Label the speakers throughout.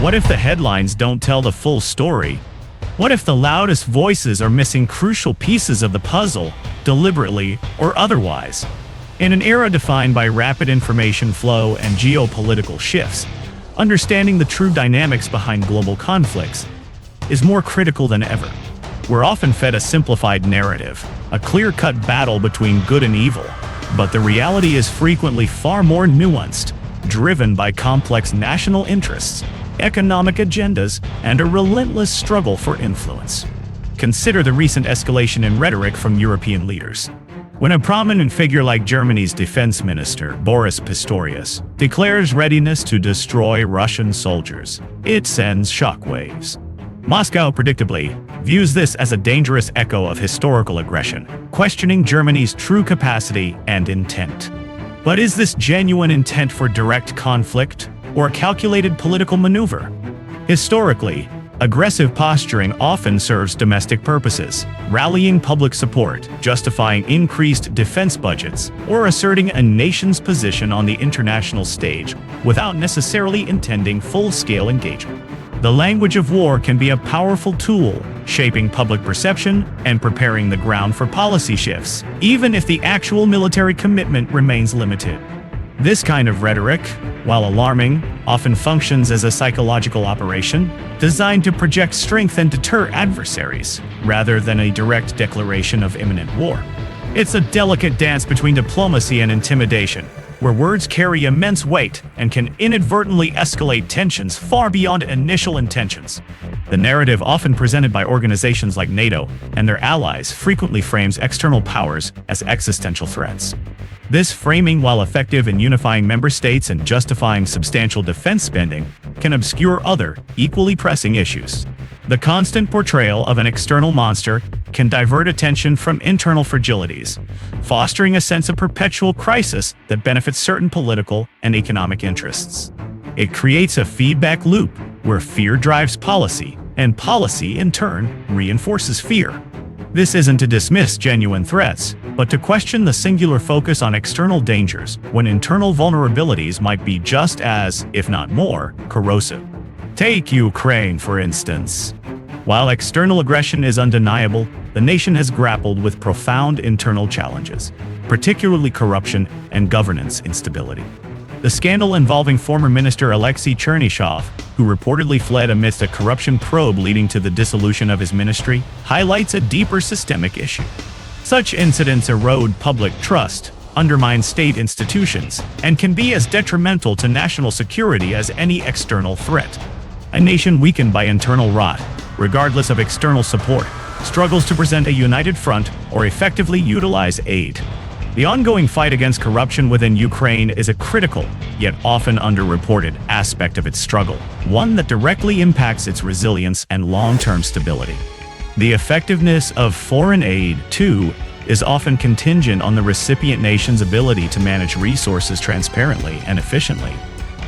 Speaker 1: What if the headlines don't tell the full story? What if the loudest voices are missing crucial pieces of the puzzle, deliberately or otherwise? In an era defined by rapid information flow and geopolitical shifts, understanding the true dynamics behind global conflicts is more critical than ever. We're often fed a simplified narrative, a clear-cut battle between good and evil, but the reality is frequently far more nuanced, driven by complex national interests, economic agendas, and a relentless struggle for influence. Consider the recent escalation in rhetoric from European leaders. When a prominent figure like Germany's defense minister, Boris Pistorius, declares readiness to destroy Russian soldiers, it sends shockwaves. Moscow, predictably, views this as a dangerous echo of historical aggression, questioning Germany's true capacity and intent. But is this genuine intent for direct conflict or a calculated political maneuver? Historically, aggressive posturing often serves domestic purposes, rallying public support, justifying increased defense budgets, or asserting a nation's position on the international stage without necessarily intending full-scale engagement. The language of war can be a powerful tool, shaping public perception and preparing the ground for policy shifts, even if the actual military commitment remains limited. This kind of rhetoric, while alarming, often functions as a psychological operation designed to project strength and deter adversaries, rather than a direct declaration of imminent war. It's a delicate dance between diplomacy and intimidation, where words carry immense weight and can inadvertently escalate tensions far beyond initial intentions. The narrative often presented by organizations like NATO and their allies frequently frames external powers as existential threats. This framing, while effective in unifying member states and justifying substantial defense spending, can obscure other, equally pressing issues. The constant portrayal of an external monster can divert attention from internal fragilities, fostering a sense of perpetual crisis that benefits certain political and economic interests. It creates a feedback loop where fear drives policy, and policy, in turn, reinforces fear. This isn't to dismiss genuine threats, but to question the singular focus on external dangers when internal vulnerabilities might be just as, if not more, corrosive. Take Ukraine, for instance. While external aggression is undeniable, the nation has grappled with profound internal challenges, particularly corruption and governance instability. The scandal involving former minister Alexei Chernyshov, who reportedly fled amidst a corruption probe leading to the dissolution of his ministry, highlights a deeper systemic issue. Such incidents erode public trust, undermine state institutions, and can be as detrimental to national security as any external threat. A nation weakened by internal rot, regardless of external support, struggles to present a united front or effectively utilize aid. The ongoing fight against corruption within Ukraine is a critical, yet often underreported, aspect of its struggle, one that directly impacts its resilience and long-term stability. The effectiveness of foreign aid, too, is often contingent on the recipient nation's ability to manage resources transparently and efficiently,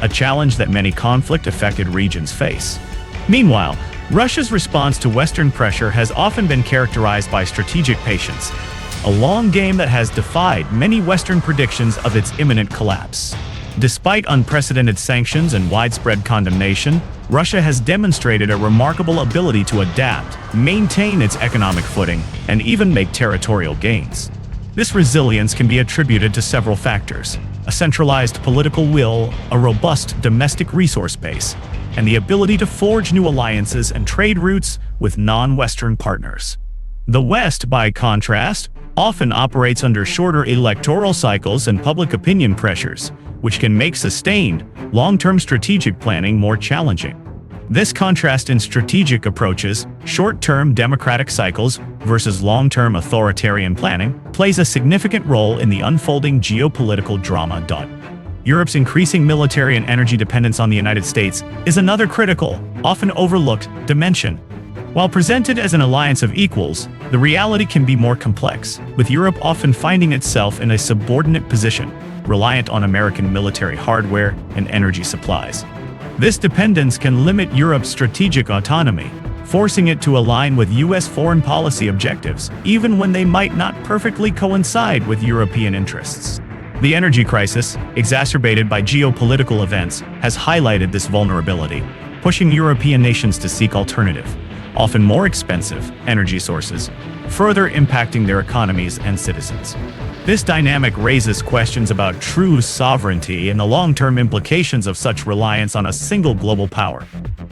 Speaker 1: a challenge that many conflict-affected regions face. Meanwhile, Russia's response to Western pressure has often been characterized by strategic patience, a long game that has defied many Western predictions of its imminent collapse. Despite unprecedented sanctions and widespread condemnation, Russia has demonstrated a remarkable ability to adapt, maintain its economic footing, and even make territorial gains. This resilience can be attributed to several factors: a centralized political will, a robust domestic resource base, and the ability to forge new alliances and trade routes with non-Western partners. The West, by contrast, often operates under shorter electoral cycles and public opinion pressures, which can make sustained, long-term strategic planning more challenging. This contrast in strategic approaches, short-term democratic cycles versus long-term authoritarian planning, plays a significant role in the unfolding geopolitical drama. Europe's increasing military and energy dependence on the United States is another critical, often overlooked, dimension. While presented as an alliance of equals, the reality can be more complex, with Europe often finding itself in a subordinate position, reliant on American military hardware and energy supplies. This dependence can limit Europe's strategic autonomy, forcing it to align with U.S. foreign policy objectives, even when they might not perfectly coincide with European interests. The energy crisis, exacerbated by geopolitical events, has highlighted this vulnerability, pushing European nations to seek alternative, often more expensive, energy sources, further impacting their economies and citizens. This dynamic raises questions about true sovereignty and the long-term implications of such reliance on a single global power.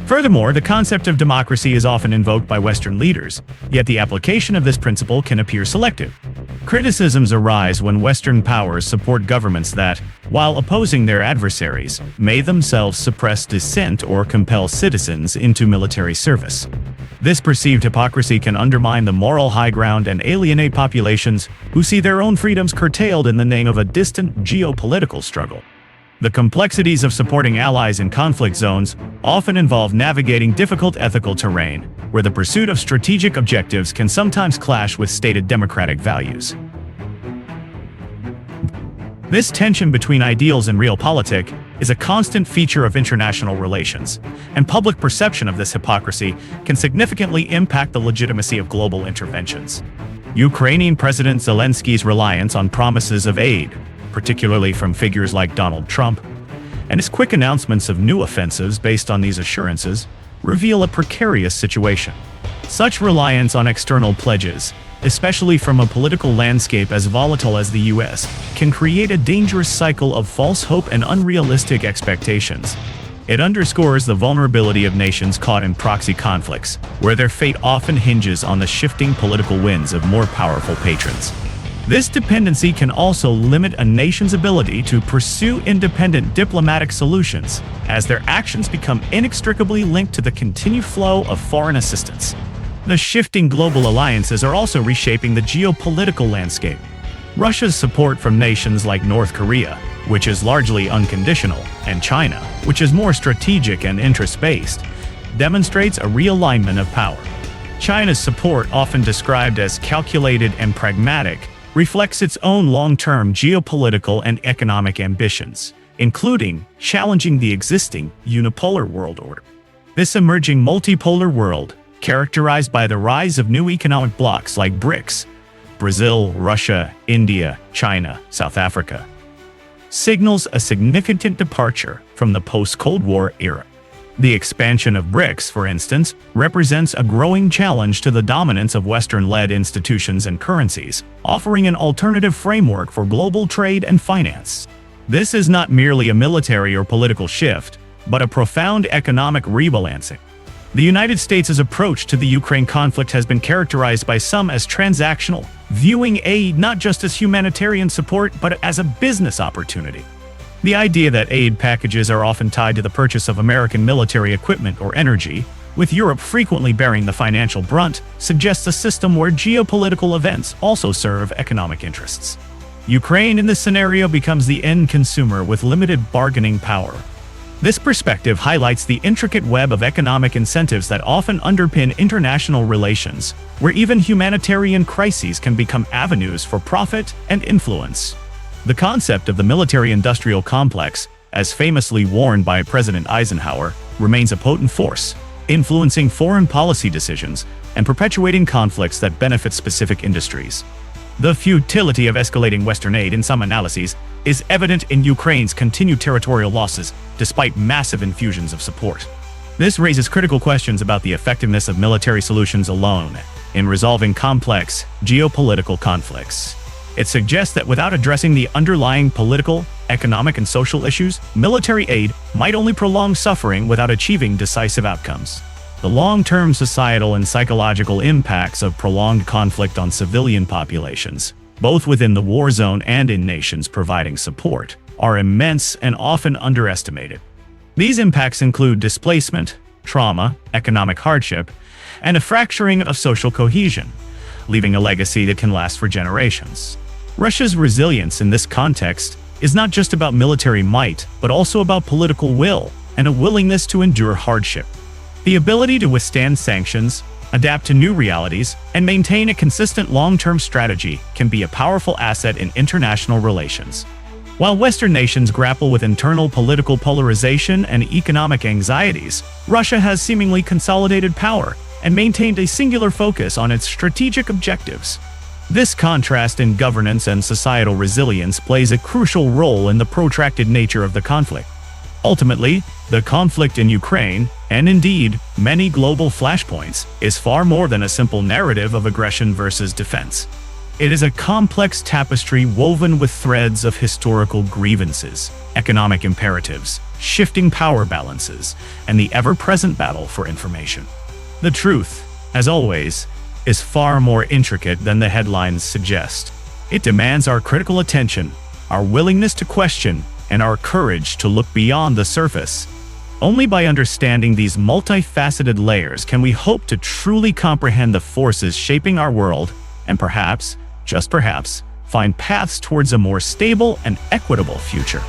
Speaker 1: Furthermore, the concept of democracy is often invoked by Western leaders, yet the application of this principle can appear selective. Criticisms arise when Western powers support governments that, while opposing their adversaries, may themselves suppress dissent or compel citizens into military service. This perceived hypocrisy can undermine the moral high ground and alienate populations who see their own freedoms curtailed in the name of a distant geopolitical struggle. The complexities of supporting allies in conflict zones often involve navigating difficult ethical terrain, where the pursuit of strategic objectives can sometimes clash with stated democratic values. This tension between ideals and realpolitik is a constant feature of international relations, and public perception of this hypocrisy can significantly impact the legitimacy of global interventions. Ukrainian President Zelensky's reliance on promises of aid, particularly from figures like Donald Trump, and his quick announcements of new offensives based on these assurances, reveal a precarious situation. Such reliance on external pledges, especially from a political landscape as volatile as the US, can create a dangerous cycle of false hope and unrealistic expectations. It underscores the vulnerability of nations caught in proxy conflicts, where their fate often hinges on the shifting political winds of more powerful patrons. This dependency can also limit a nation's ability to pursue independent diplomatic solutions, as their actions become inextricably linked to the continued flow of foreign assistance. The shifting global alliances are also reshaping the geopolitical landscape. Russia's support from nations like North Korea, which is largely unconditional, and China, which is more strategic and interest-based, demonstrates a realignment of power. China's support, often described as calculated and pragmatic, reflects its own long-term geopolitical and economic ambitions, including challenging the existing unipolar world order. This emerging multipolar world, characterized by the rise of new economic blocs like BRICS, Brazil, Russia, India, China, South Africa, signals a significant departure from the post-Cold War era. The expansion of BRICS, for instance, represents a growing challenge to the dominance of Western-led institutions and currencies, offering an alternative framework for global trade and finance. This is not merely a military or political shift, but a profound economic rebalancing. The United States' approach to the Ukraine conflict has been characterized by some as transactional, viewing aid not just as humanitarian support but as a business opportunity. The idea that aid packages are often tied to the purchase of American military equipment or energy, with Europe frequently bearing the financial brunt, suggests a system where geopolitical events also serve economic interests. Ukraine in this scenario becomes the end consumer with limited bargaining power. This perspective highlights the intricate web of economic incentives that often underpin international relations, where even humanitarian crises can become avenues for profit and influence. The concept of the military-industrial complex, as famously warned by President Eisenhower, remains a potent force, influencing foreign policy decisions and perpetuating conflicts that benefit specific industries. The futility of escalating Western aid in some analyses is evident in Ukraine's continued territorial losses, despite massive infusions of support. This raises critical questions about the effectiveness of military solutions alone in resolving complex geopolitical conflicts. It suggests that without addressing the underlying political, economic, and social issues, military aid might only prolong suffering without achieving decisive outcomes. The long-term societal and psychological impacts of prolonged conflict on civilian populations, both within the war zone and in nations providing support, are immense and often underestimated. These impacts include displacement, trauma, economic hardship, and a fracturing of social cohesion, leaving a legacy that can last for generations. Russia's resilience in this context is not just about military might, but also about political will and a willingness to endure hardship. The ability to withstand sanctions, adapt to new realities, and maintain a consistent long-term strategy can be a powerful asset in international relations. While Western nations grapple with internal political polarization and economic anxieties, Russia has seemingly consolidated power and maintained a singular focus on its strategic objectives. This contrast in governance and societal resilience plays a crucial role in the protracted nature of the conflict. Ultimately, the conflict in Ukraine, and indeed many global flashpoints, is far more than a simple narrative of aggression versus defense. It is a complex tapestry woven with threads of historical grievances, economic imperatives, shifting power balances, and the ever-present battle for information. The truth, as always, is far more intricate than the headlines suggest. It demands our critical attention, our willingness to question, and our courage to look beyond the surface. Only by understanding these multifaceted layers can we hope to truly comprehend the forces shaping our world and perhaps, just perhaps, find paths towards a more stable and equitable future.